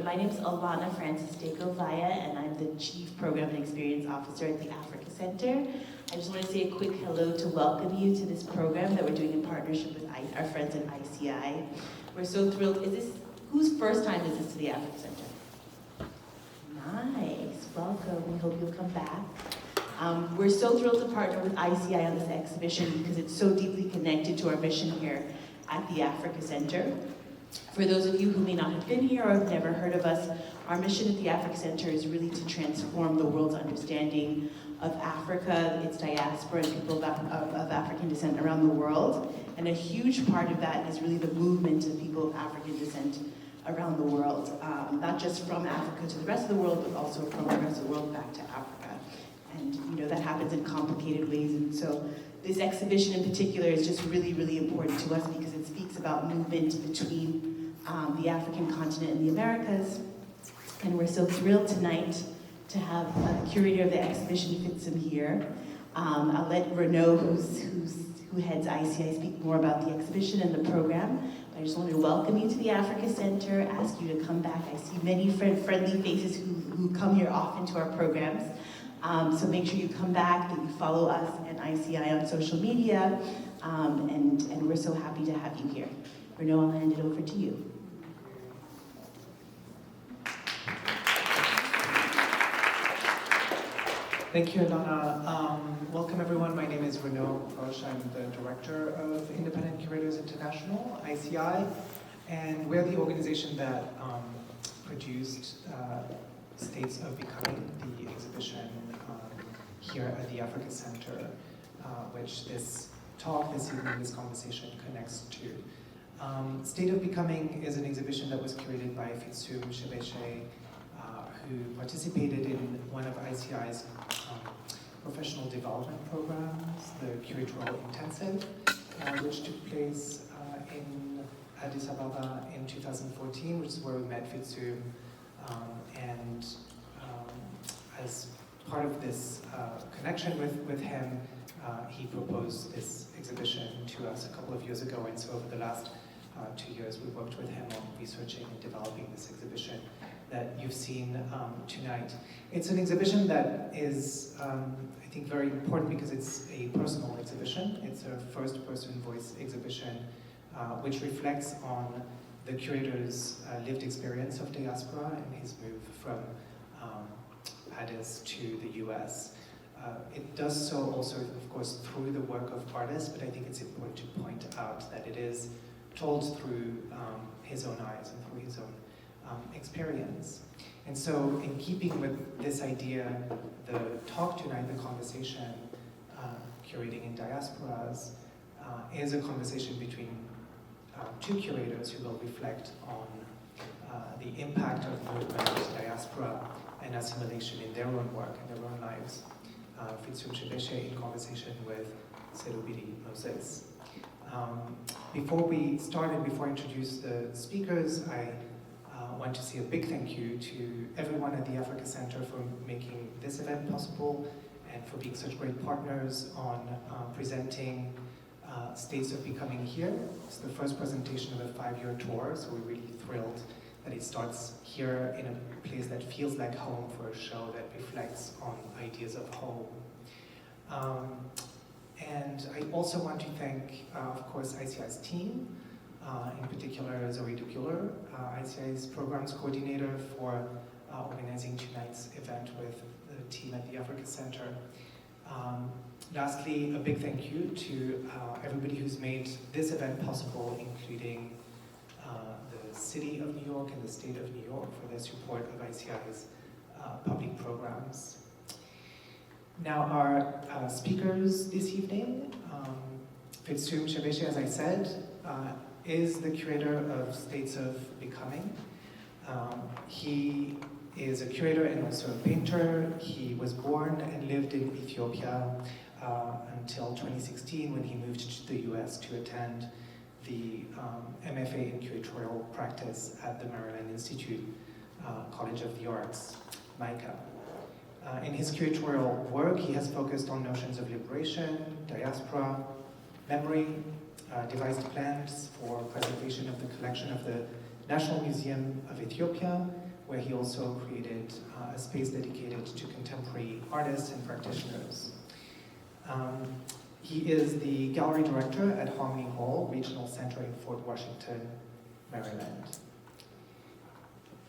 my name is Alana Francis Vaya, and I'm the Chief Program and Experience Officer at the Africa Center. I just want to say a quick hello to welcome you to this program that we're doing in partnership with our friends at ICI. We're so thrilled. Whose first time is this to the Africa Center? Nice, welcome. We hope you'll come back. We're so thrilled to partner with ICI on this exhibition because it's so deeply connected to our mission here at the Africa Center. For those of you who may not have been here or have never heard of us, our mission at the Africa Center is really to transform the world's understanding of Africa, its diaspora, and people of African descent around the world. And a huge part of that is really the movement of people of African descent around the world, not just from Africa to the rest of the world, but also from the rest of the world back to Africa. And that happens in complicated ways. And so this exhibition in particular is just really, really important to us because it speaks about movement between the African continent and the Americas. And we're so thrilled tonight to have the curator of the exhibition, Fitsum, here. I'll let Renaud, who heads ICI, speak more about the exhibition and the program. But I just wanted to welcome you to the Africa Center, ask you to come back. I see many friendly faces who come here often to our programs. So make sure you come back, that you follow us and ICI on social media, and we're so happy to have you here. Renaud, I'll hand it over to you. Thank you, Alana. Welcome everyone. My name is Renaud Roche. I'm the Director of Independent Curators International, ICI, and we're the organization that produced States of Becoming, the exhibition here at the Africa Center, which this talk, this evening, this conversation connects to. State of Becoming is an exhibition that was curated by Fitsum Shebeshe, who participated in one of ICI's professional development programs, the Curatorial Intensive, which took place in Addis Ababa in 2014, which is where we met Fitsum. And as part of this connection with him, he proposed this exhibition to us a couple of years ago, and so over the last 2 years we worked with him on researching and developing this exhibition that you've seen tonight. It's an exhibition that is, I think, very important because it's a personal exhibition. It's a first-person voice exhibition which reflects on the curator's lived experience of diaspora and his move from Addis to the US. It does so also, of course, through the work of artists, but I think it's important to point out that it is told through his own eyes and through his own experience. And so, in keeping with this idea, the talk tonight, the conversation, Curating in Diasporas, is a conversation between two curators who will reflect on the impact of movement, diaspora, and assimilation in their own work and their own lives. Fitsum Shebeshe in conversation with Serubiri Moses. Before we start and before I introduce the speakers, I want to say a big thank you to everyone at the Africa Center for making this event possible and for being such great partners on presenting States of Becoming here. It's the first presentation of a 5-year tour, so we're really thrilled that it starts here in a place that feels like home for a show that reflects on ideas of home. And I also want to thank, of course, ICI's team, in particular Zoe Duguler, ICI's programs coordinator, for organizing tonight's event with the team at the Africa Center. Lastly, a big thank you to everybody who's made this event possible, including the City of New York and the State of New York for their support of ICI's public programs. Now, our speakers this evening, Fitsum Shebeshe, as I said, is the curator of States of Becoming. He is a curator and also a painter. He was born and lived in Ethiopia until 2016 when he moved to the US to attend the MFA in curatorial practice at the Maryland Institute College of the Arts, MICA. In his curatorial work, he has focused on notions of liberation, diaspora, memory, devised plans for preservation of the collection of the National Museum of Ethiopia, where he also created a space dedicated to contemporary artists and practitioners. He is the gallery director at Harmony Hall Regional Center in Fort Washington, Maryland.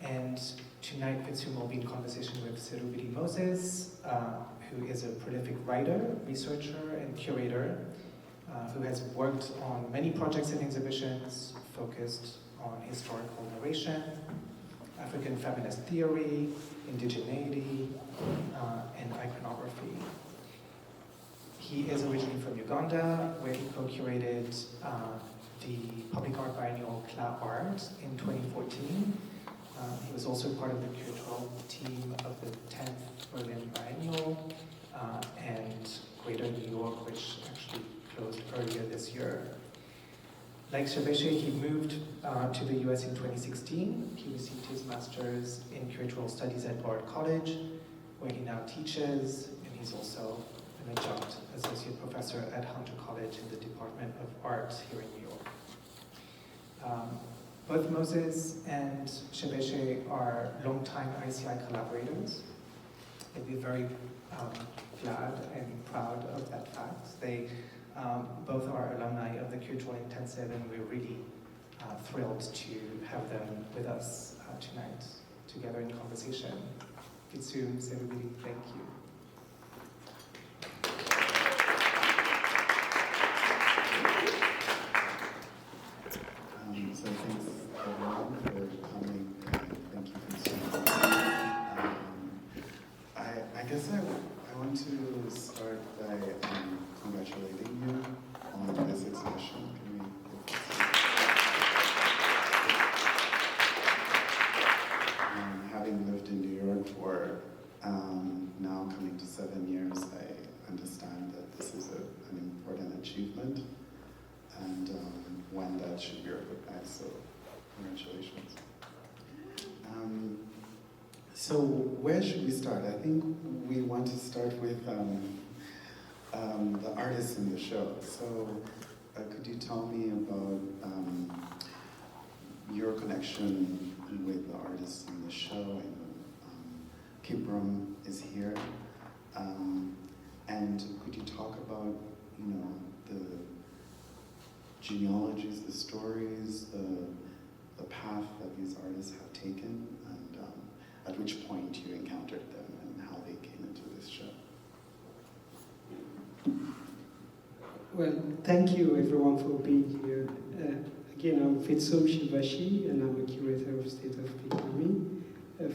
And tonight, Fitsum will be in conversation with Serubiri Moses, who is a prolific writer, researcher, and curator, who has worked on many projects and exhibitions focused on historical narration, African feminist theory, indigeneity, and iconography. He is originally from Uganda, where he co-curated the Public Art Biennial Cla Art in 2014. He was also part of the curatorial team of the 10th Berlin Biennial and Greater New York, which actually closed earlier this year. Like Shebeshe, he moved to the US in 2016. He received his master's in curatorial studies at Bard College, where he now teaches, and he's also an adjunct associate professor at Hunter College in the Department of Art here in New York. Both Moses and Shebeshe are longtime ICI collaborators. I'd be very glad and proud of that fact. They both are alumni of the Curatorial Intensive, and we're really thrilled to have them with us tonight, together in conversation. Fitsum, Serubiri, thank you. So thanks everyone for coming. Thank you, Fitsum. I guess I want to start by congratulating you on this exhibition. Can we give this? Having lived in New York for now coming to 7 years, I understand that this is an important achievement and one that should be recognized, so congratulations. So where should we start? I think we want to start with the artists in the show. So could you tell me about your connection with the artists in the show? And Kibram is here. And could you talk about, the genealogies, the stories, the path that these artists have taken, and at which point you encountered them and how they came into this show? Well, thank you everyone for being here. Again, I'm Fitsum Shebeshe, and I'm a curator of State of Economy.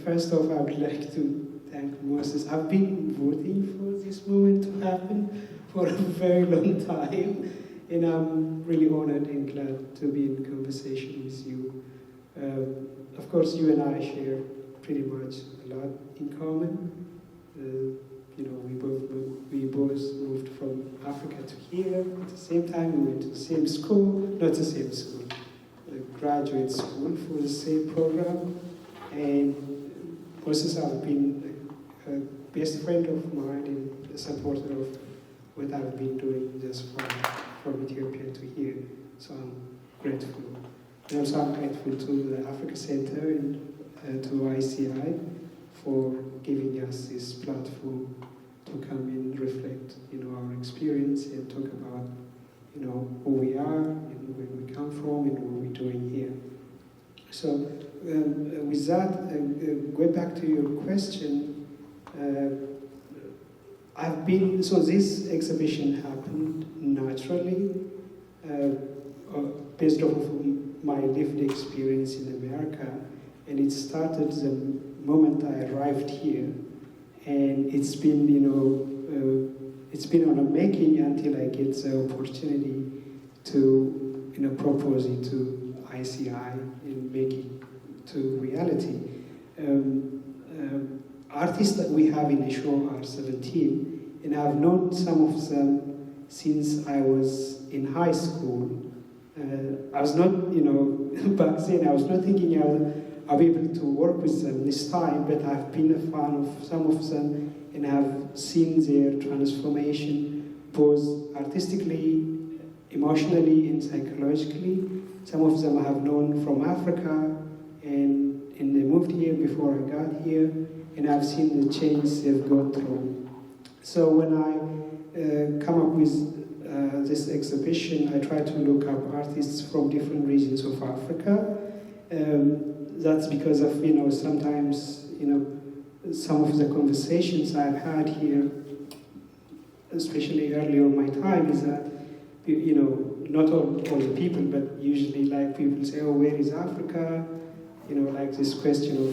First off, I would like to thank Moses. I've been voting for this moment to happen for a very long time, and I'm really honored and glad to be in conversation with you. Of course, you and I share pretty much a lot in common. We both moved from Africa to here at the same time. We went to the same school, not the same school, graduate school for the same program. And Moses have been a best friend of mine and a supporter of what I've been doing just from Ethiopia to here. So I'm grateful. And also I'm grateful to the Africa Center and to ICI for giving us this platform to come and reflect, our experience and talk about, who we are and where we come from and what we're doing here. So with that, going back to your question, so this exhibition happened naturally, based off of my lived experience in America, and it started the moment I arrived here, and it's been, it's been on a making until I get the opportunity to, propose it to ICI and make it to reality. Artists that we have in the show are 17, and I've known some of them since I was in high school. I was not, back then I was not thinking I'll be able to work with them this time, but I've been a fan of some of them and I've seen their transformation, both artistically, emotionally, and psychologically. Some of them I have known from Africa, and and they moved here before I got here, and I've seen the change they've gone through. So when I come up with this exhibition, I try to look up artists from different regions of Africa. That's because of, sometimes, some of the conversations I've had here, especially earlier in my time, is that, not all the people, but usually like people say, oh, where is Africa? Like this question of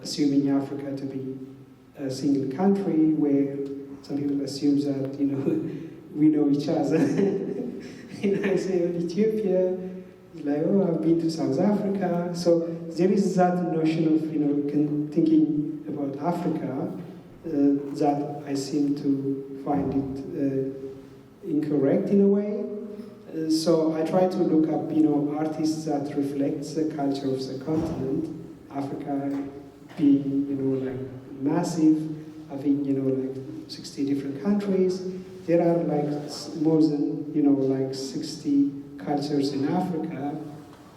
assuming Africa to be a single country, where some people assume that, we know each other. And I say, oh, Ethiopia, it's like, oh, I've been to South Africa. So there is that notion of, thinking about Africa that I seem to find it incorrect in a way. So I try to look up, artists that reflect the culture of the continent. Africa being, like massive, having, like 60 different countries. There are like more than, like 60 cultures in Africa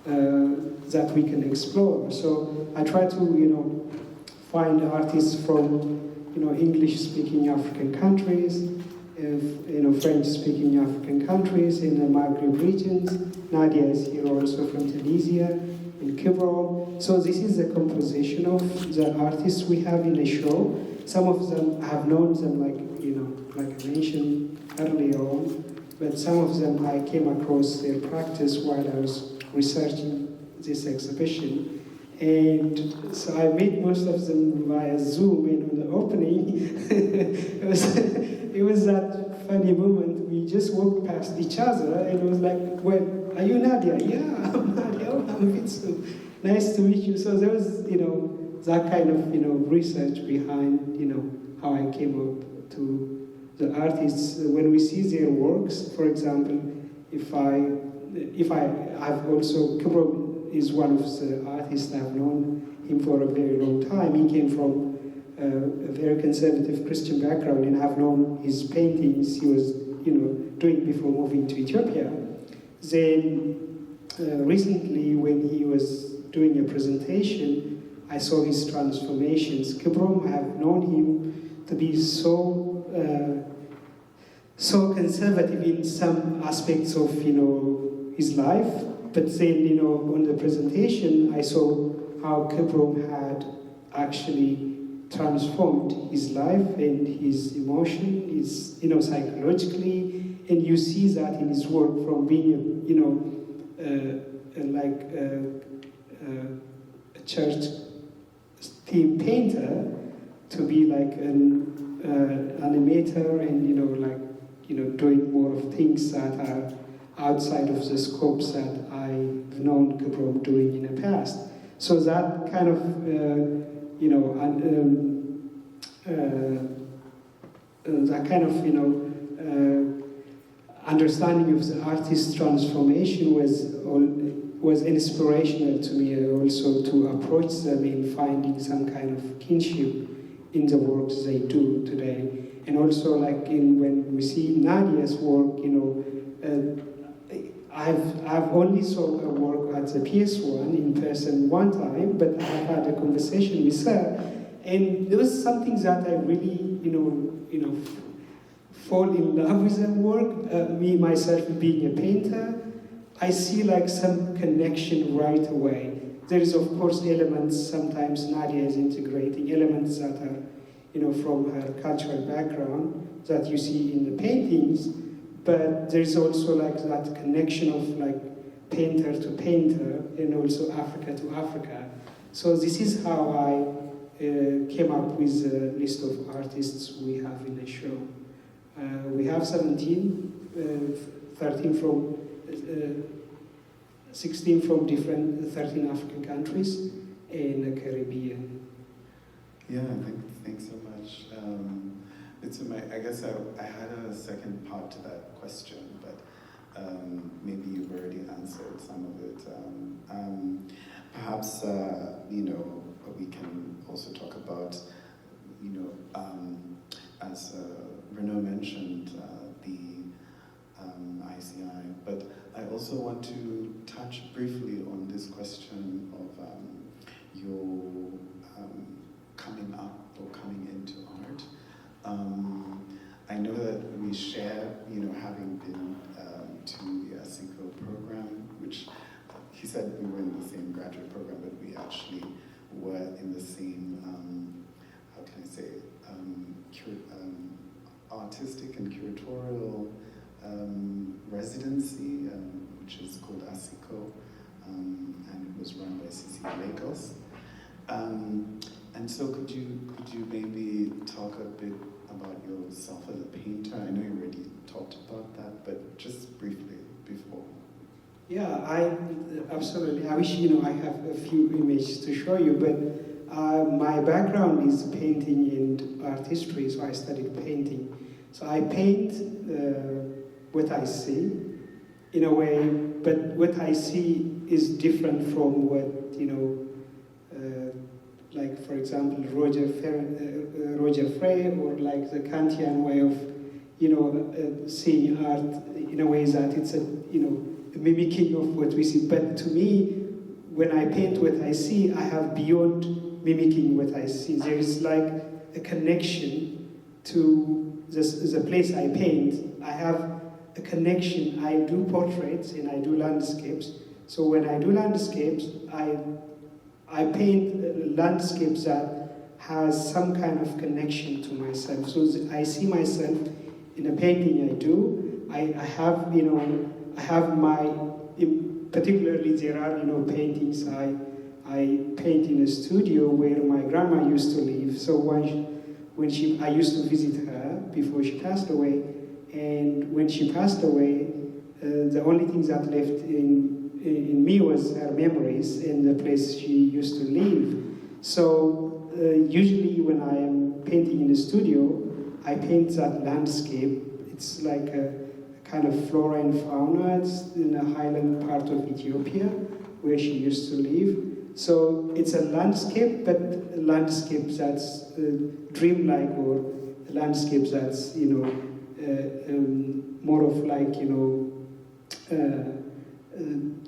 that we can explore. So I try to, find artists from, English-speaking African countries, French-speaking African countries in the Maghreb regions. Nadia is here also from Tunisia, in Kibro. So this is the composition of the artists we have in the show. Some of them I have known them, like I mentioned earlier on, but some of them I came across their practice while I was researching this exhibition. And so I met most of them via Zoom, and on the opening, it was that funny moment. We just walked past each other, and it was like, well, are you Nadia? Yeah, I'm Nadia. Oh, I'm Fitsum. Nice to meet you. So there was, that kind of, research behind, how I came up to the artists. When we see their works, for example, if I've also, Kibro is one of the artists I've known him for a very long time. He came from a very conservative Christian background, and I've known his paintings he was, doing before moving to Ethiopia. Then recently, when he was doing a presentation, I saw his transformations. Kibrom, I have known him to be so conservative in some aspects of, his life. But then, on the presentation, I saw how Kibrom had actually transformed his life and his emotion, his, psychologically, and you see that in his work from being, a church theme painter to be like an animator and, doing more of things that are outside of the scopes that I've known Kibrom doing in the past. So that kind of, understanding of the artist's transformation was inspirational to me also to approach them in finding some kind of kinship in the works they do today. And also when we see Nadia's work, I've only saw her work at the PS1 in person one time, but I've had a conversation with her, and there was something that I really, fall in love with her work. Me, myself, being a painter, I see some connection right away. There is, of course, elements, sometimes Nadia is integrating elements that are, from her cultural background that you see in the paintings, but there's also that connection of painter to painter and also Africa to Africa. So this is how I came up with a list of artists we have in the show. We have 17, 16 from 13 African countries and the Caribbean. Yeah, thanks so much. I guess I had a second part to that question, but maybe you've already answered some of it. Perhaps, we can also talk about, as Renaud mentioned, the ICI, but I also want to touch briefly on this question of your coming up or coming into art. I know that we share, having been to the ASICO program, which he said we were in the same graduate program, but we actually were in the same, how can I say, artistic and curatorial residency, which is called ASICO, and it was run by CC Lagos. And so could you maybe talk a bit about yourself as a painter? I know you already talked about that, but just briefly before. Yeah, absolutely. I wish I have a few images to show you, but my background is painting and art history, so I studied painting. So I paint what I see, in a way, but what I see is different from what like for example Roger Frey, or like the Kantian way of seeing art in a way that it's a mimicking of what we see. But to me, when I paint what I see, I have beyond mimicking what I see. There is like a connection to the place I paint. I have a connection. I do portraits and I do landscapes. So when I do landscapes, I paint landscapes that has some kind of connection to myself. So I see myself in a painting I do. I have I have my, particularly there are paintings I paint in a studio where my grandma used to live. So I used to visit her before she passed away, and when she passed away, the only thing that left in me was her memories and the place she used to live. So usually when I am painting in the studio, I paint that landscape. It's like a kind of flora and fauna. It's in a highland part of Ethiopia where she used to live. So it's a landscape, but a landscape that's dreamlike, or a landscape that's more of like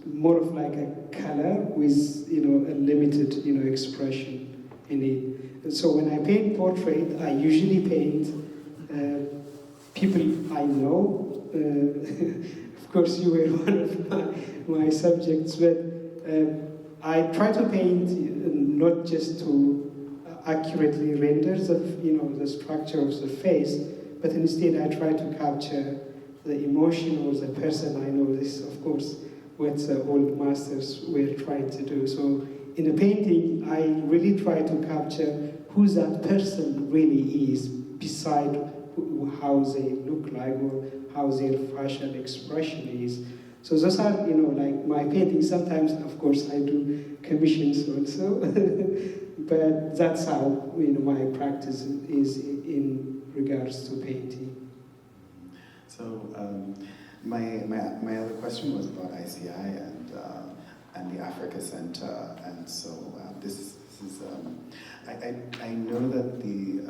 more of like a color with a limited expression in it. So when I paint portrait, I usually paint people I know. Of course, you were one of my subjects, but I try to paint not just to accurately render the structure of the face, but instead I try to capture the emotion of the person I know. This, of course, what the old masters were trying to do. So in a painting, I really try to capture who that person really is, beside how they look like or how their facial expression is. So those are, like my paintings. Sometimes, of course, I do commissions also, but that's how my practice is in regards to painting. So my other question was about ICI and the Africa Center, and so this is I know that the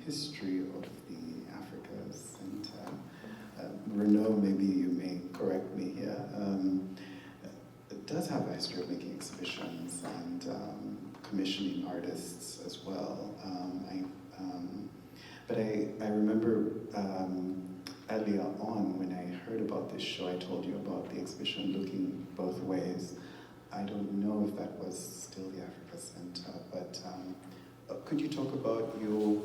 history of the Africa Center, Renaud, maybe you may correct me here, it does have a history of making exhibitions and commissioning artists as well. But I remember earlier on when I heard about this show, I told you about the exhibition Looking Both Ways. I don't know if that was still the Africa Center, but could you talk about your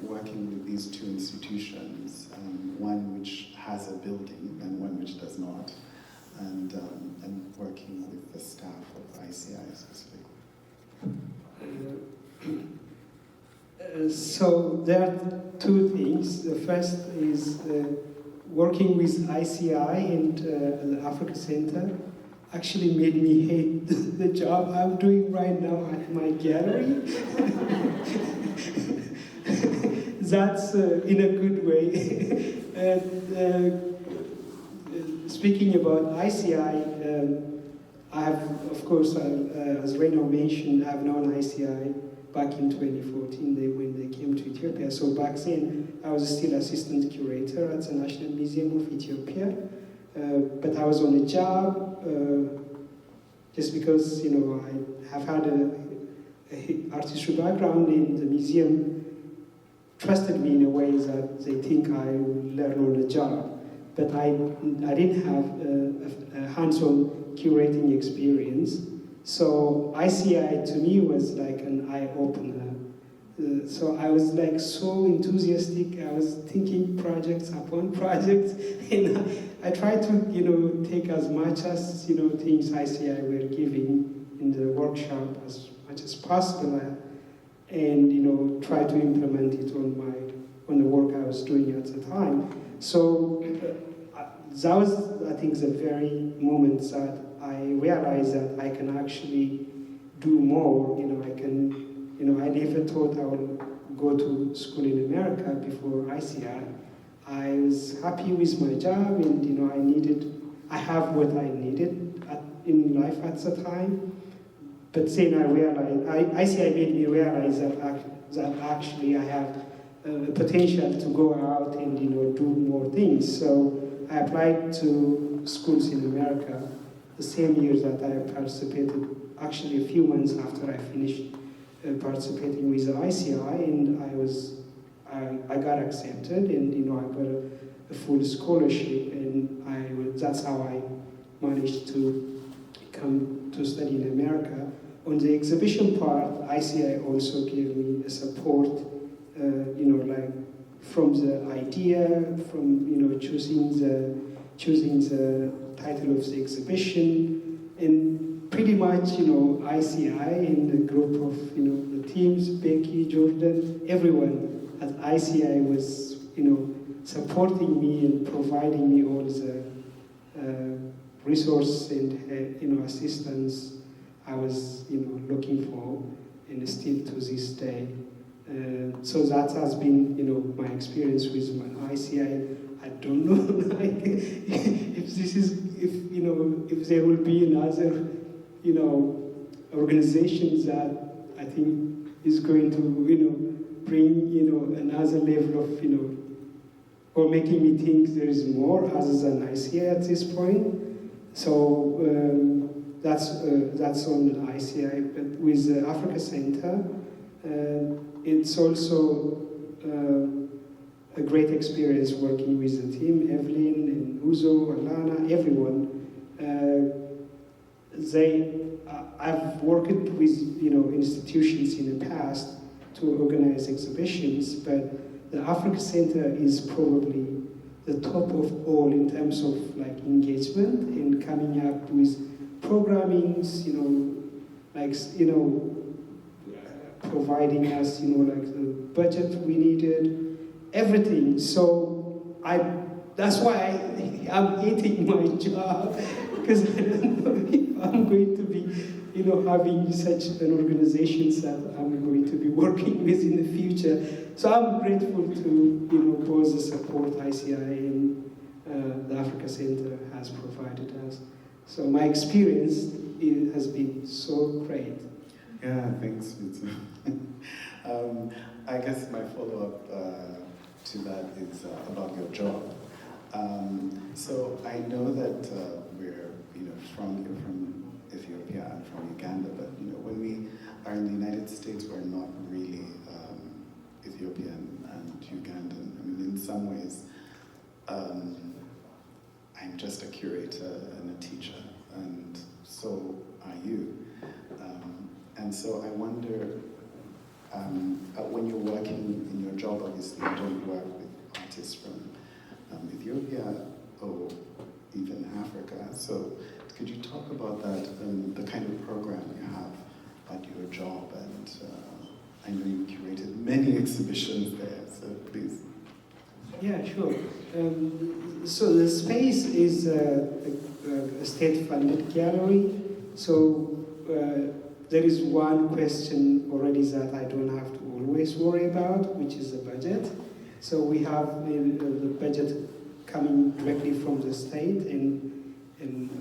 working with these two institutions, one which has a building and one which does not, and working with the staff of ICI specifically? So there are two things. The first is working with ICI and the Africa Center actually made me hate the job I'm doing right now at my gallery. That's in a good way. Speaking about ICI, I have, of course, as Renaud mentioned, I've known ICI back in 2014 when they came to Ethiopia. So back then, I was still assistant curator at the National Museum of Ethiopia. But I was on a job just because, I have had artistry background, and the museum trusted me in a way that they think I will learn on the job. But I didn't have a hands-on curating experience. So ICI to me was like an eye-opener. So I was like so enthusiastic. I was thinking projects upon projects, and I tried to take as much as things ICI were giving in the workshop as much as possible, and try to implement it on the work I was doing at the time. So that was, I think, the very moment that I realized that I can actually do more. I never thought I would go to school in America before ICI. I was happy with my job, and I have what I needed in life at the time. But then I realized, ICI made me realize that actually I have potential to go out and do more things. So I applied to schools in America the same year that I participated, actually a few months after I finished participating with the ICI, and I got accepted, and I got a full scholarship, and that's how I managed to come to study in America. On the exhibition part, ICI also gave me a support, like from the idea, from choosing the title of the exhibition, and pretty much ICI and the group of the teams, Becky, Jordan, everyone at ICI was supporting me and providing me all the resource and assistance I was looking for, and still to this day. So that has been my experience with my ICI. I don't know if there will be another organization that I think is going to bring another level of or making me think there is more other than ICI at this point. So that's on ICI. But with the Africa Center, it's also a great experience working with the team, Evelyn and Uzo, Alana, everyone. I've worked with institutions in the past to organize exhibitions, but the Africa Center is probably the top of all in terms of like engagement and coming up with programmings, providing us, like the budget we needed, everything. So that's why I'm hating my job, because I don't know if I'm going to be, having such an organization that I'm going to be working with in the future. So I'm grateful to, both the support ICI and the Africa Center has provided us. So my experience has been so great. Yeah, thanks, Fitsum. I guess my follow-up to that is about your job. So I know that we're from Ethiopia and from Uganda, but when we are in the United States, we're not really Ethiopian and Ugandan. I mean, in some ways, I'm just a curator and a teacher, and so are you. And so I wonder, when you're working in your job, obviously you don't work with artists from Ethiopia or even Africa. So could you talk about that and the kind of program you have at your job? And I know you curated many exhibitions there, so please. Yeah, sure. So the space is a state-funded gallery. So there is one question already that I don't have to always worry about, which is the budget. So we have the budget coming directly from the state, and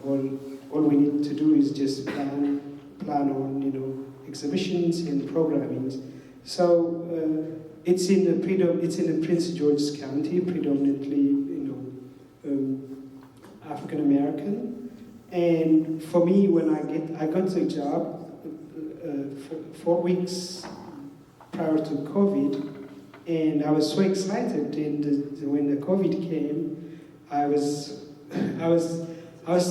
all we need to do is just plan on exhibitions and programming. So it's in Prince George's County, predominantly African American. And for me, when I got the job 4 weeks prior to COVID, and I was so excited. And when the COVID came, I was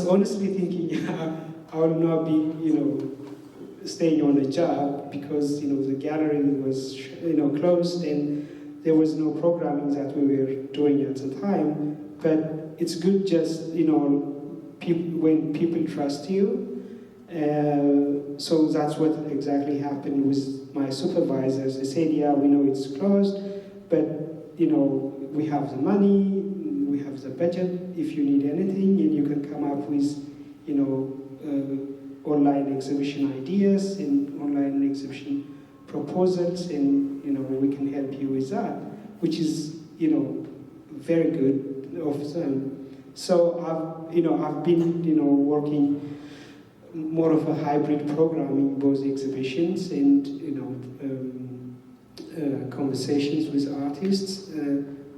honestly thinking I will not be, staying on a job because the gallery was closed and there was no programming that we were doing at the time. But it's good just when people trust you. So that's what exactly happened with my supervisors. They said, yeah, we know it's closed, but we have the money, we have the budget. If you need anything, and you can come up with online exhibition ideas and online exhibition proposals, and we can help you with that, which is very good of them. So I've been working more of a hybrid programming, both exhibitions and conversations with artists.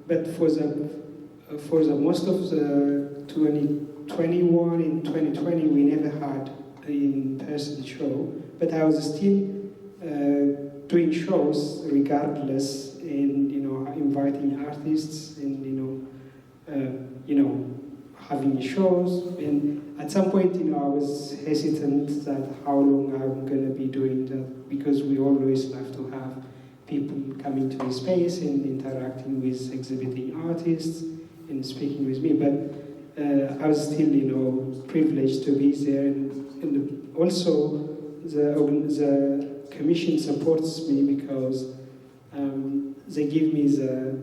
But for the most of the 2021 and 2020, we never had an in-person show. But I was still doing shows regardless, and inviting artists, and having shows. And at some point, I was hesitant that how long I'm going to be doing that, because we always have to have people coming to the space and interacting with exhibiting artists and speaking with me. But I was still, privileged to be there, and also the commission supports me because they give me the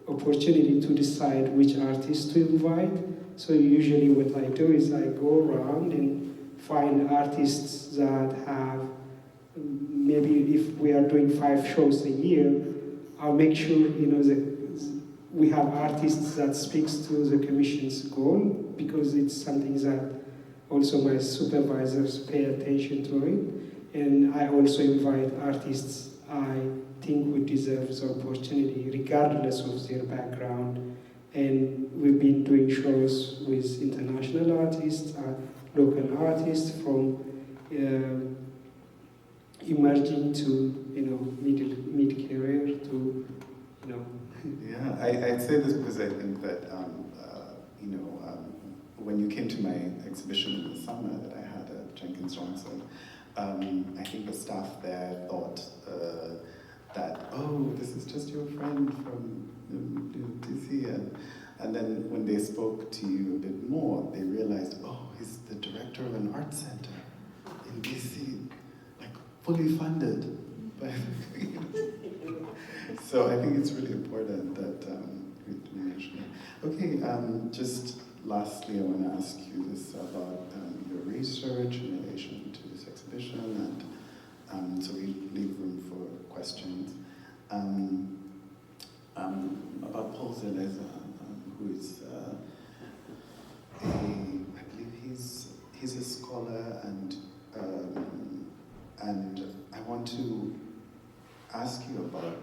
opportunity to decide which artists to invite. So usually what I do is I go around and find artists that have, maybe if we are doing 5 shows a year, I'll make sure that we have artists that speaks to the commission's goal, because it's something that also my supervisors pay attention to it. And I also invite artists I think would deserve the opportunity regardless of their background. And we've been doing shows with international artists, local artists, from emerging to mid-career to Yeah, I'd say this because I think that when you came to my exhibition in the summer that I had at Jenkins Johnson, I think the staff there thought that, oh, this is just your friend from DC, and then when they spoke to you a bit more, they realized, oh, he's the director of an art center in DC, like fully funded. So I think it's really important that we mention it. Okay, just lastly, I want to ask you this about your research in relation to this exhibition, and so we leave room for questions. About Paul Zeleza, who is I believe he's a scholar, and I want to ask you about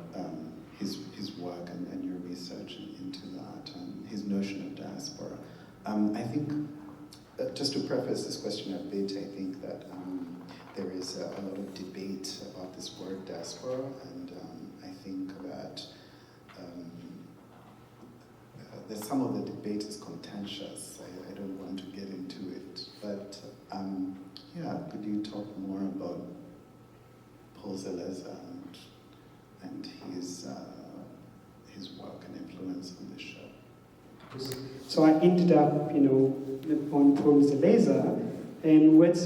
his work and your research into that, and his notion of diaspora. I think, just to preface this question a bit, I think that there is a lot of debate about this word diaspora, and I think that some of the debate is contentious. I don't want to get into it, but yeah, could you talk more about Paul Zeleza and his work and influence on this show? So I ended up, on Paul Zeleza, and what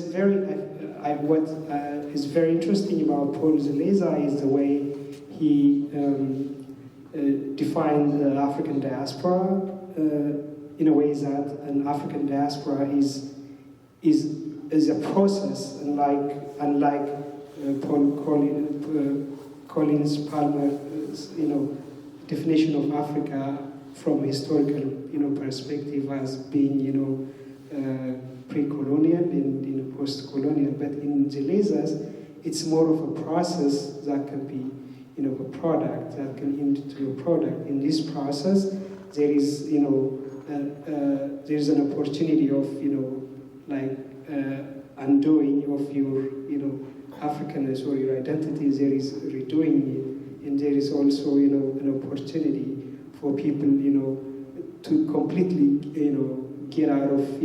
is very interesting about Paul Zeleza is the way he defined the African diaspora in a way that an African diaspora is a process, unlike Paul Collins Palmer's definition of Africa from a historical perspective as being pre-colonial and post-colonial. But in Zeleza's, it's more of a process that can be a product, that can end to a product. In this process, there is there's an opportunity of undoing of your Africanness or your identity, there is redoing it, and there is also, an opportunity for people, to completely, get out of,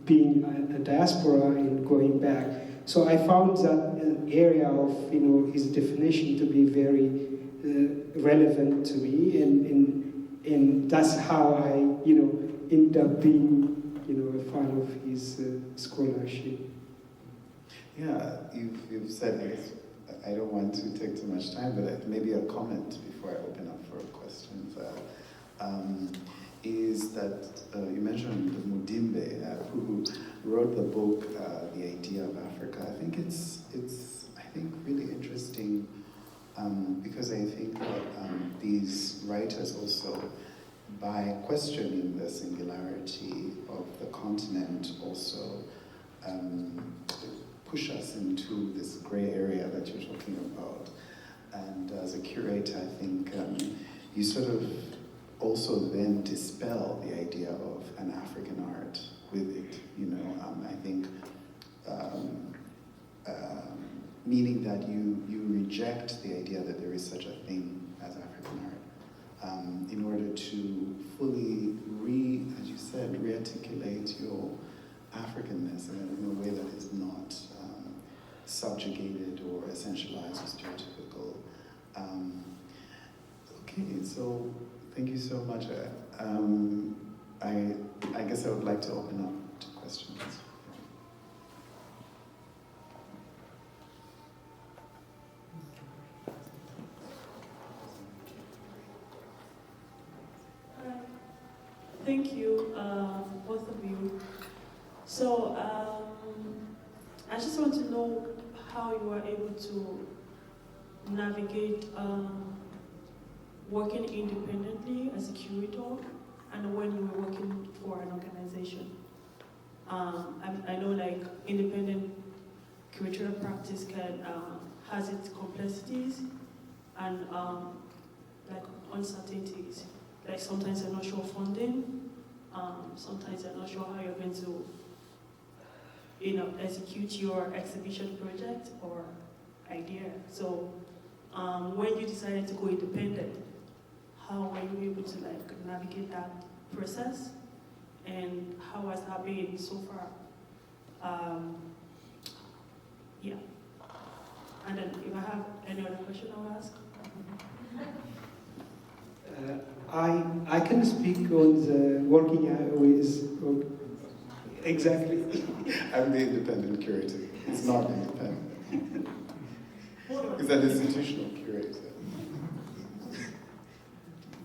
being a diaspora and going back. So I found that area of, his definition to be very relevant to me, and that's how I, end up being, a fan of his scholarship. Yeah, you've said, I guess, I don't want to take too much time, but maybe a comment before I open up for questions. Is that you mentioned Mudimbe, who wrote the book, The Idea of Africa. I think it's really interesting because I think that these writers also, by questioning the singularity of the continent, also push us into this gray area that you're talking about. And as a curator, I think you sort of also then dispel the idea of an African art with it, I think meaning that you reject the idea that there is such a thing as African art in order to fully as you said, re-articulate your Africanness in a way that is not subjugated or essentialized or stereotypical. Okay, so thank you so much. I guess I would like to open up to questions. Thank you, both of you. So I just want to know how you were able to navigate working independently as a curator and when you were working for an organization. I know like independent curatorial practice has its complexities and like uncertainties. Like sometimes you're not sure funding, sometimes you're not sure how you're going to, execute your exhibition project or idea. So when you decided to go independent, how were you able to like navigate that process, and how has that been so far? Yeah. And then if I have any other question I'll ask. I can speak on the working with, exactly. I'm the independent curator. It's not independent. It's an institutional curator.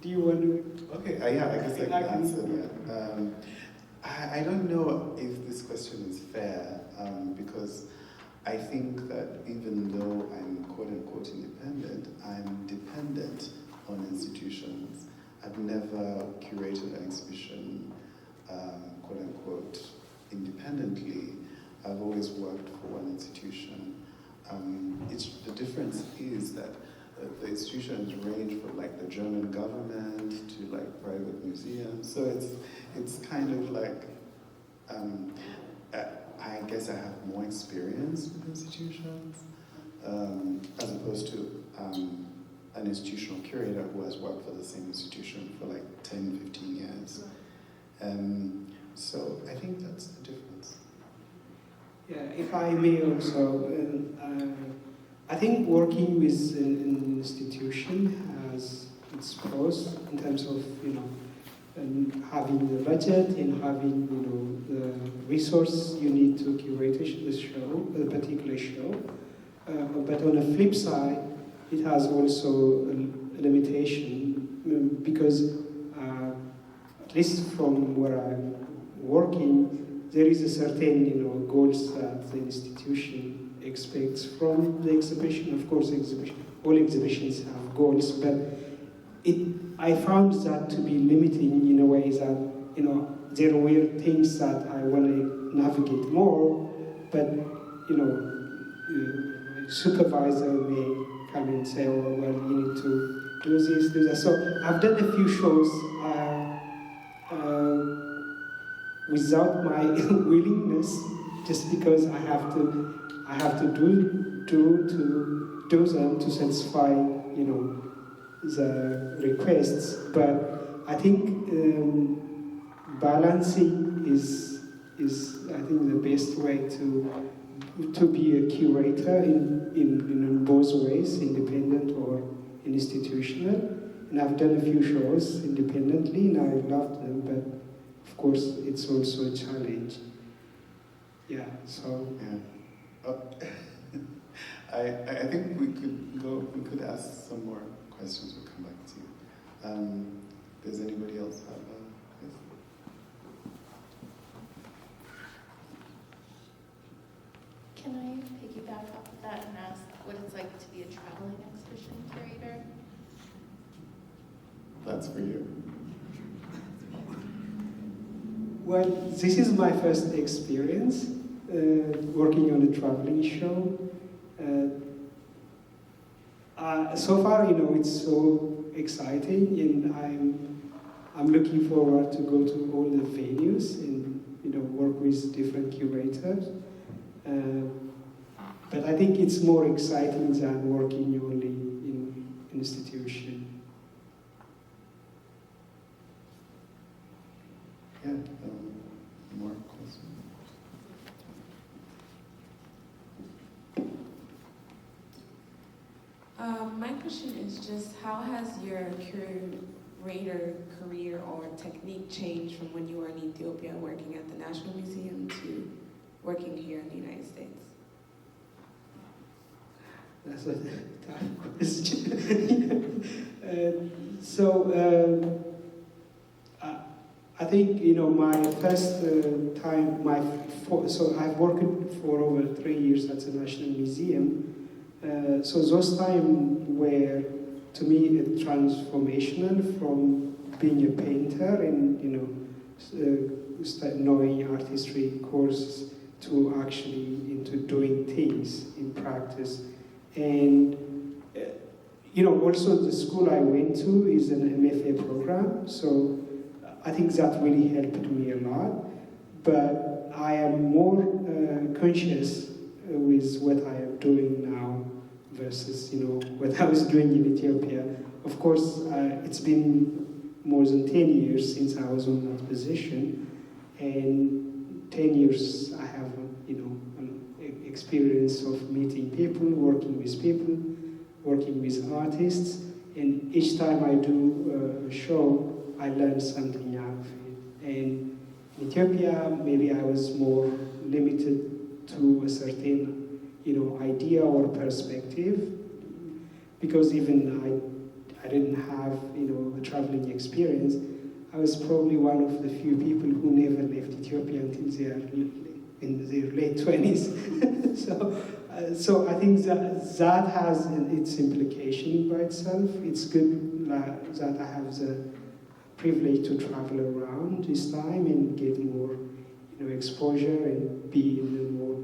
Do you want to? Okay, yeah, I guess I can answer that. I don't know if this question is fair, because I think that even though I'm quote-unquote independent, I'm dependent on institutions. I've never curated an exhibition, quote-unquote, independently. I've always worked for one institution. The difference is that the institutions range from like the German government to like private museums. So it's kind of like, I guess I have more experience with institutions as opposed to an institutional curator who has worked for the same institution for like 10, 15 years. So I think that's the difference. Yeah, if I may also, I think working with an institution has its pros in terms of, having the budget and having, the resource you need to curate the show, a particular show. But on the flip side, it has also a limitation because, at least from where I'm working, there is a certain, goals that the institution expects from the exhibition. Of course, all exhibitions have goals, but I found that to be limiting in a way that, there were things that I want to navigate more, but, supervisor may come and say, oh, well, you need to do this, do that. So I've done a few shows without my willingness, just because I have to do them to satisfy, the requests. But I think balancing is I think the best way to be a curator in both ways, independent or institutional. And I've done a few shows independently, and I loved them, but of course it's also a challenge. Yeah, so. Yeah. Oh. I think we could ask some more questions, we'll come back to you. Does anybody else have a question? Can I piggyback off of that and ask what it's like to be a traveling exhibition curator? That's for you. Well, this is my first experience working on a traveling show. So far, it's so exciting, and I'm looking forward to go to all the venues and work with different curators. But I think it's more exciting than working only in an institution. Yeah, more questions? My question is just, how has your curator career or technique changed from when you were in Ethiopia working at the National Museum to working here in the United States? That's a tough question. I think my first time, so I've worked for over 3 years at the National Museum. So those times were, to me, transformational from being a painter and knowing artistry courses to actually into doing things in practice. And also the school I went to is an MFA program, so I think that really helped me a lot. But I am more conscious with what I am doing now versus what I was doing in Ethiopia. Of course, it's been more than 10 years since I was on that position, and 10 years I have an experience of meeting people, working with artists, and each time I do a show, I learn something out of it. And in Ethiopia, maybe I was more limited to a certain idea or perspective, because even I didn't have a traveling experience. I was probably one of the few people who never left Ethiopia until they are in their late 20s. So I think that has its implication by itself. It's good that I have the privilege to travel around this time and get more exposure and be in more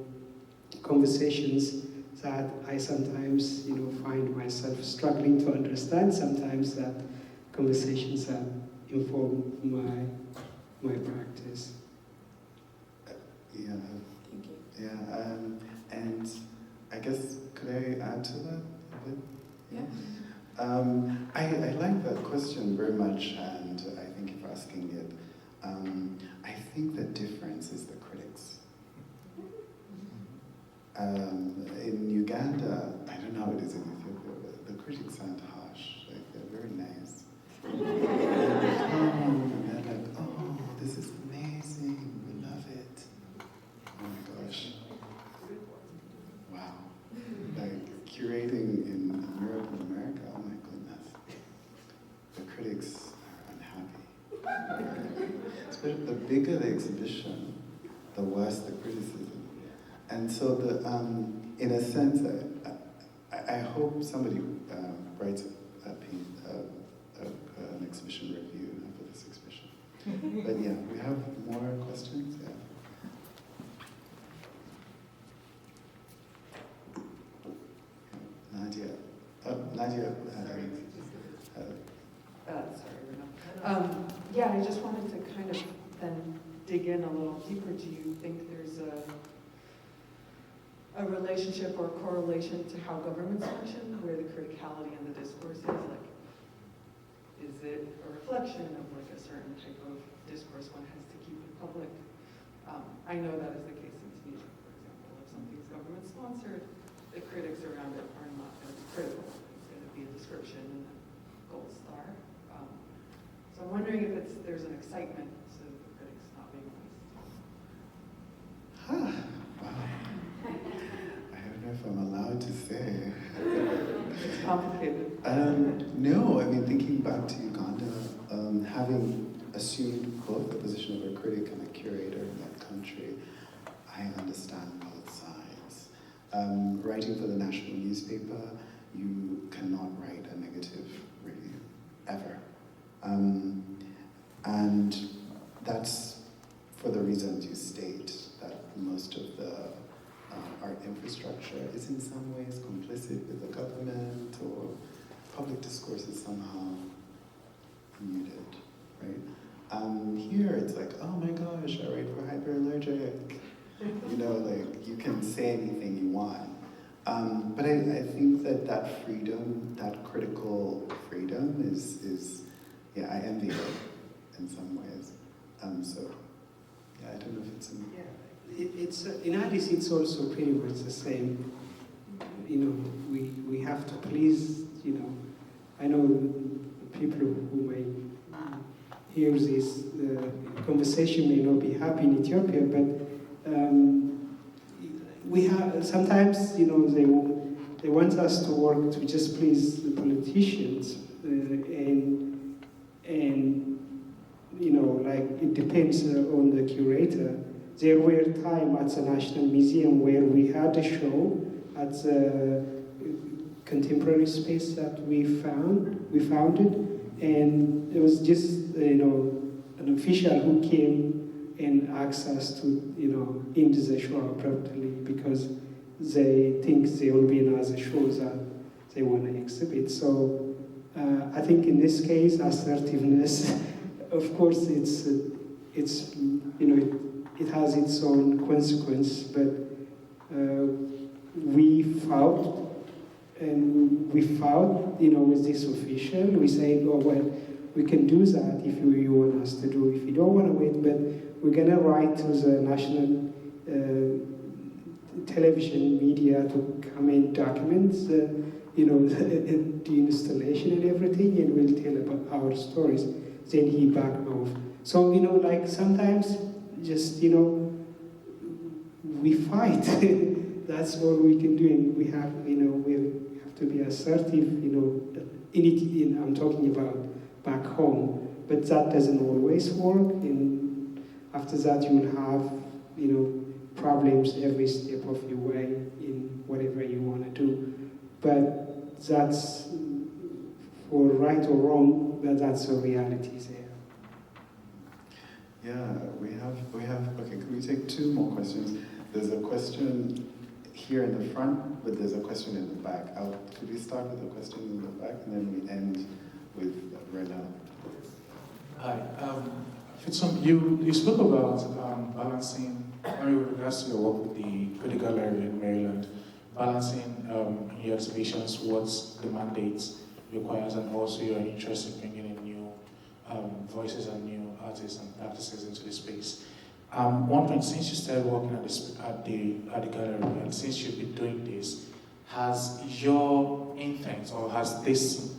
conversations that I sometimes find myself struggling to understand. Sometimes that conversations that inform my practice. Yeah. Thank you. Yeah, and I guess, could I add to that a bit? Yeah. I like that question very much, and I thank you for asking it. I think the difference is the critics. In Uganda, I don't know how it is in Ethiopia, but the critics aren't harsh. Like, they're very nice. And they're like, oh, this is amazing, we love it. Oh my gosh. Wow. Like, curating in Europe and America, oh my goodness. The critics are unhappy. Especially the bigger the exhibition, the worse the criticism. And so, in a sense, I hope somebody writes an exhibition review for this exhibition. But yeah, we have more questions. Yeah. Nadia. Nadia. Sorry, Rena. Yeah, I just wanted to kind of then dig in a little deeper. Do you think there's a relationship or correlation to how governments function, where the criticality and the discourse is? Like, is it a reflection of like a certain type of discourse one has to keep in public? I know that is the case in Tunisia, for example. If something's government sponsored, the critics around it are not going to be critical. It's going to be a description and a gold star. So I'm wondering if there's an excitement to the critics not being released. Wow. I don't know if I'm allowed to say. It's complicated. No, I mean, thinking back to Uganda, having assumed both the position of a critic and a curator in that country, I understand both sides. Writing for the national newspaper, you cannot write a negative review, ever. And that's for the reasons you state, that most of the art infrastructure is in some ways complicit with the government, or public discourse is somehow muted, right? Here it's like, oh my gosh, I write for hyperallergic. You know, like, you can say anything you want. But I think that freedom, that critical freedom is yeah, I envy it in some ways. So, yeah, I don't know if it's in... Yeah, it's in Addis, it's also pretty much the same. You know, we have to please, you know, I know people who may hear this conversation may not be happy in Ethiopia, but we have, sometimes, you know, they want us to work to just please the politicians, and you know, like, it depends on the curator. There were times at the National Museum where we had a show at the contemporary space that we founded, and it was just, you know, an official who came and asked us to, you know, end the show abruptly because they think there will be another show that they want to exhibit. So I think in this case, assertiveness, of course, it's you know, it has its own consequence, but we fought, you know, with this official, we said, oh, well, we can do that if you want us to do. If you don't want to wait, but we're going to write to the national television media to come and document you know, the installation and everything, and we'll tell about our stories. Then he backed off. So, you know, like, sometimes just, you know, we fight. That's all we can do, and we have, you know, we have to be assertive, you know, I'm talking about back home, but that doesn't always work, and after that you will have, you know, problems every step of your way in whatever you want to do. But that's, for right or wrong, that's a reality there. Yeah, we have, okay, can we take two more questions? There's a question here in the front, but there's a question in the back. Could we start with the question in the back, and then we end with Renaud? Hi, Fitsum, you spoke about balancing, with regards to your work with the Critical Gallery in Maryland, balancing in your exhibitions what the mandate requires, and also your interest in bringing in new voices and new artists and practices into the space. One point, since you started working at the gallery, and since you've been doing this, has your intent, or has this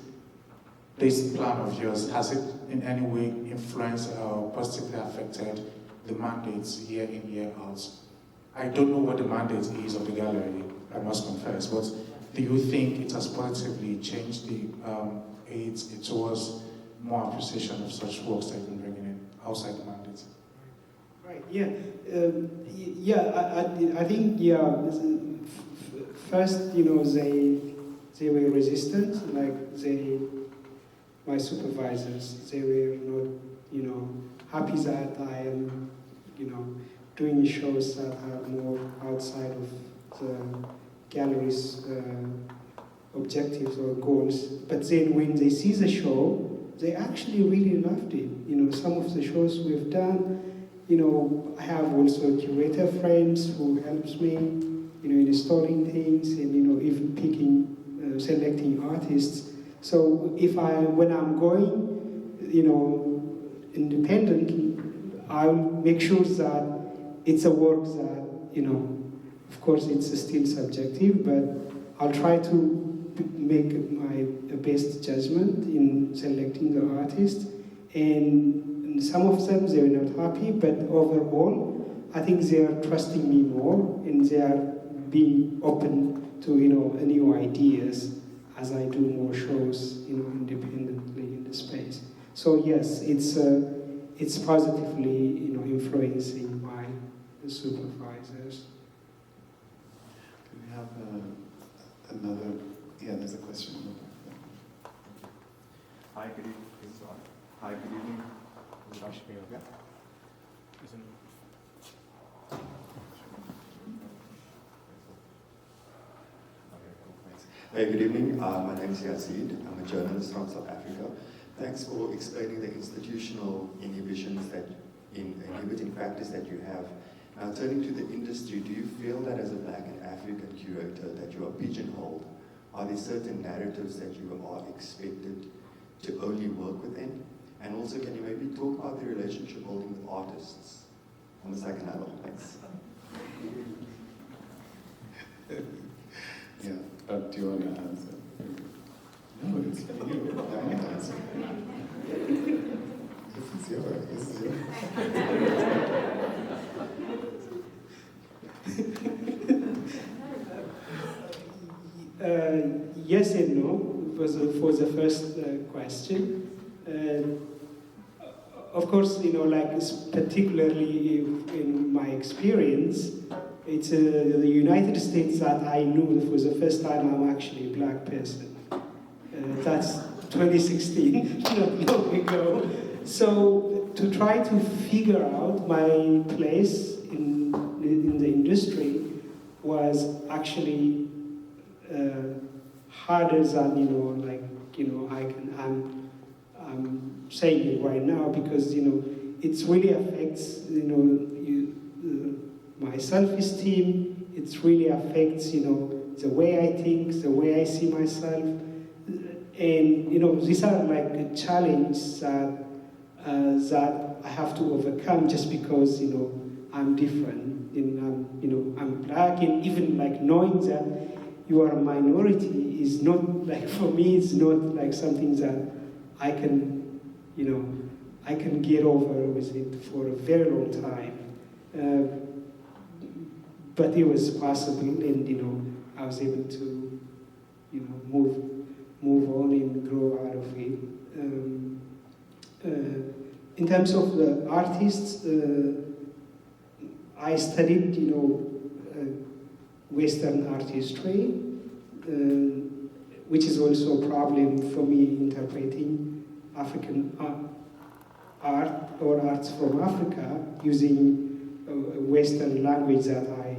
plan of yours, has it in any way influenced or positively affected the mandates year in, year out? I don't know what the mandate is of the gallery, I must confess, but do you think it has positively changed the aids towards more appreciation of such works that you've been bringing in outside the mandate? Right, yeah. I think, yeah, first, you know, they were resistant, like my supervisors, they were not, you know, happy that I am, you know, doing shows that are more outside of the gallery's objectives or goals. But then when they see the show, they actually really loved it. You know, some of the shows we've done, you know, I have also curator friends who helps me, installing things and, even picking, selecting artists. So when I'm going, independently, I'll make sure that it's a work that, of course it's still subjective, but I'll try to make my best judgment in selecting the artist. And some of them, they're not happy, but overall, I think they are trusting me more, and they are being open to, new ideas as I do more shows, independently in the space. So yes, it's positively, influencing by the supervisors. Do we have another? Yeah, there's a question. Hi, good evening. Hi, good evening. Is it Ashmi? Yeah. Hey, good evening. My name is Yazid. I'm a journalist from South Africa. Thanks for explaining the institutional inhibitions inhibiting factors that you have. Now, turning to the industry, do you feel that as a Black and African curator that you are pigeonholed? Are there certain narratives that you are expected to only work within? And also, can you maybe talk about the relationship building with artists on the second level? Thanks. Yeah. Do you want to answer? No, it's for you. I want to answer. This is yours. Yes and no for the first question. Of course, particularly in my experience, it's the United States that I knew for the first time I'm actually a Black person. That's 2016, not long ago. So to try to figure out my place in the industry was actually harder than I'm saying it right now, because it really affects my self-esteem. It really affects the way I think, the way I see myself, and these are like a challenge that I have to overcome just because I'm different and I'm Black, and even knowing that you are a minority is not for me, it's not something that I can get over with it for a very long time. But it was possible, and I was able to move on and grow out of it. In terms of the artists, I studied Western artistry, which is also a problem for me interpreting African art or arts from Africa using a Western language that I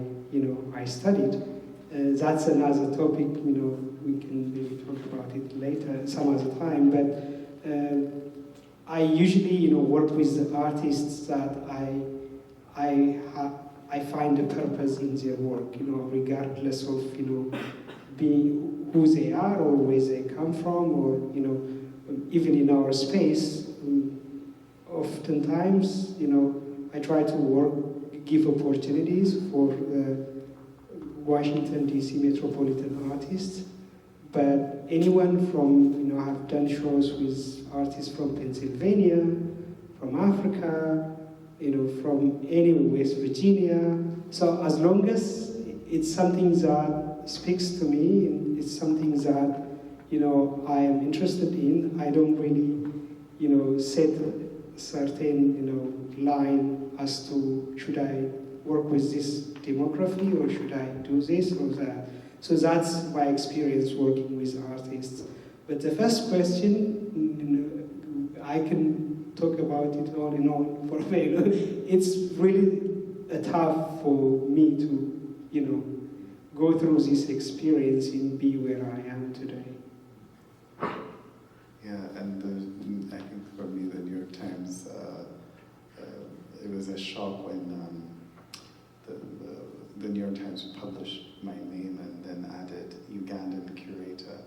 studied. That's another topic, we can maybe talk about it later, some other time, but I usually, work with the artists that I find a purpose in their work, regardless of, being who they are or where they come from, or, even in our space, oftentimes, I try to give opportunities for Washington, D.C. metropolitan artists, but anyone from, I've done shows with artists from Pennsylvania, from Africa, from anywhere, West Virginia. So as long as it's something that speaks to me, and it's something that, I am interested in, I don't really, set a certain, line as to should I work with this demography or should I do this or that. So that's my experience working with artists. But the first question, I can talk about it all in all for a while. It's really tough for me to, go through this experience and be where I am today. Yeah, and I think for me, the New York Times, it was a shock when the the New York Times published my name and then added Ugandan curator,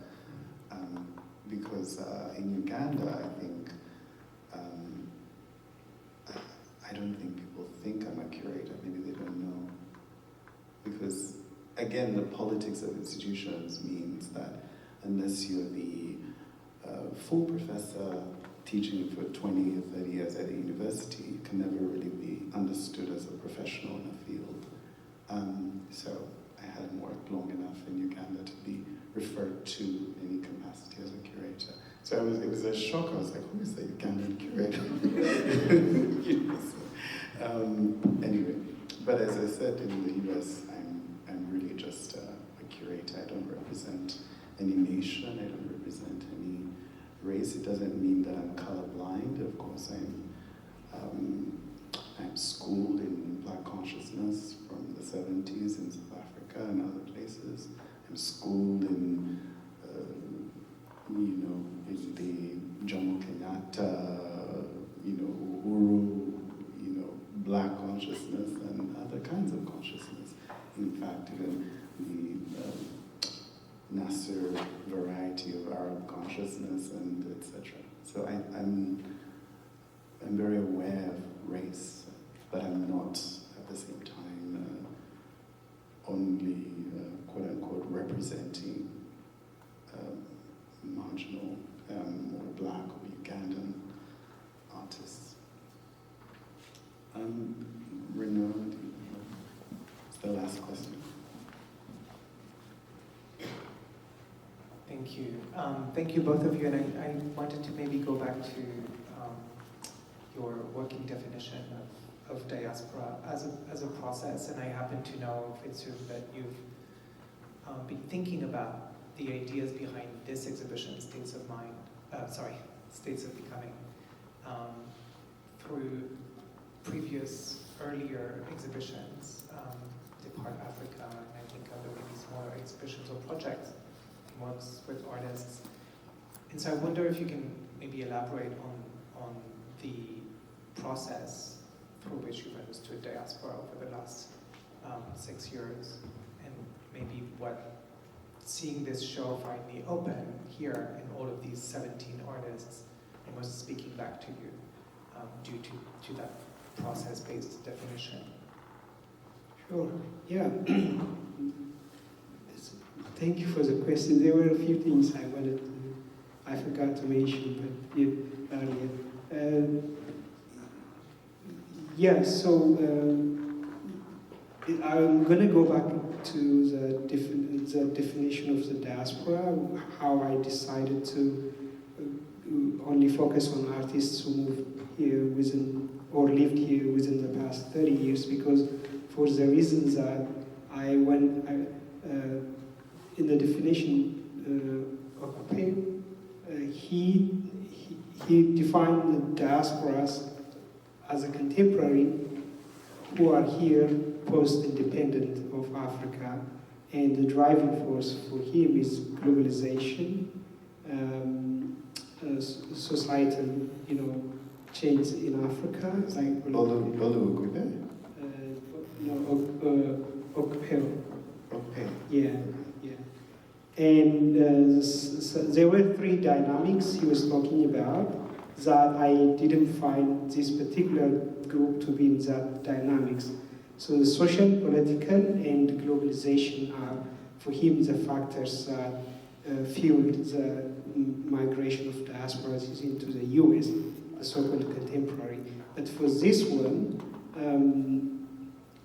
because in Uganda, I think, I don't think people think I'm a curator, maybe they don't know. Because, again, the politics of institutions means that unless you're the full professor teaching for 20 or 30 years at a university, you can never really be understood as a professional in a field. So I hadn't worked long enough in Uganda to be referred to in any capacity as a curator. So it was a shock. I was like, who is the Ugandan curator? Anyway, but as I said, in the US, I'm really just a curator. I don't represent any nation. I don't represent any race. It doesn't mean that I'm colorblind. Of course, I'm schooled in Black consciousness from the 70s in South Africa and other places. I'm schooled in, in the Jomo Kenyatta, Uhuru, Black consciousness and other kinds of consciousness. In fact, even the Nasser variety of Arab consciousness and etc. So I'm very aware of race, but I'm not at the same time only quote unquote representing marginal or Black or Ugandan artists. Renaud, it's the last question. Thank you. Thank you, both of you. And I wanted to maybe go back to your working definition of diaspora as a process. And I happen to know, Fitsum, that you've been thinking about the ideas behind this exhibition, States of Becoming, through previous earlier exhibitions, Depart Africa, and I think other maybe smaller exhibitions or projects, works with artists. And so I wonder if you can maybe elaborate on the process through which you've understood diaspora over the last 6 years, and maybe what seeing this show finally open here in all of these 17 artists and was speaking back to you due to that process-based definition. Sure, yeah. Thank you for the question. There were a few things I forgot to mention, but earlier. Yeah, so I'm going to go back to the definition of the diaspora, how I decided to only focus on artists who moved here or lived here within the past 30 years, because for the reasons that in the definition, he defined the diasporas as a contemporary who are here post-independent of Africa, and the driving force for him is globalization, societal, change in Africa. Yeah. And so there were three dynamics he was talking about that I didn't find this particular group to be in that dynamics. So the social, political, and globalization are, for him, the factors that fueled the migration of diasporas into the US, the so-called contemporary. But for this one,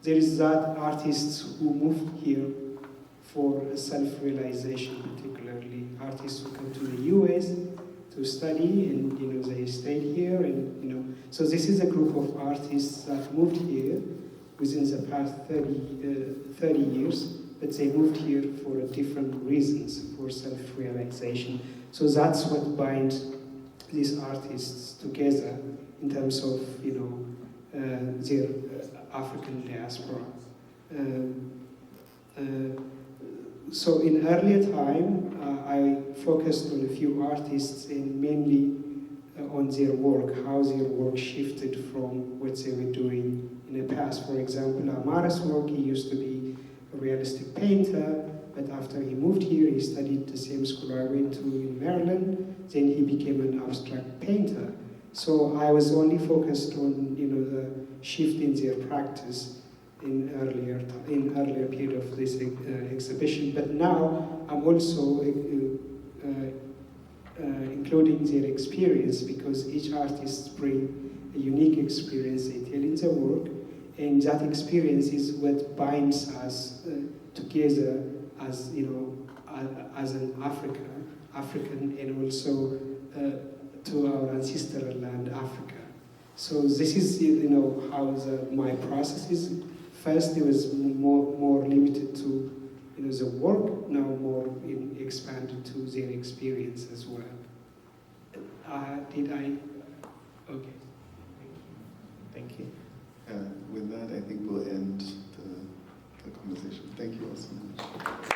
there is that artists who moved here for self-realization, particularly artists who come to the US to study, and they stayed here, and so this is a group of artists that moved here within the past 30 years, but they moved here for different reasons, for self-realization. So that's what binds these artists together in terms of their African diaspora. So in earlier time, I focused on a few artists and mainly on their work, how their work shifted from what they were doing in the past. For example, Amara's work, he used to be realistic painter, but after he moved here, he studied the same school I went to in Maryland. Then he became an abstract painter. So I was only focused on the shift in their practice in earlier period of this exhibition. But now I'm also including their experience, because each artist brings a unique experience they tell in their work, and that experience is what binds us together as as an African, and also to our ancestral land, Africa. So this is how my process is. First, it was more limited to the work. Now more expanded to their experience as well. Did I? Okay. Thank you. With that, I think we'll end the conversation. Thank you all so much.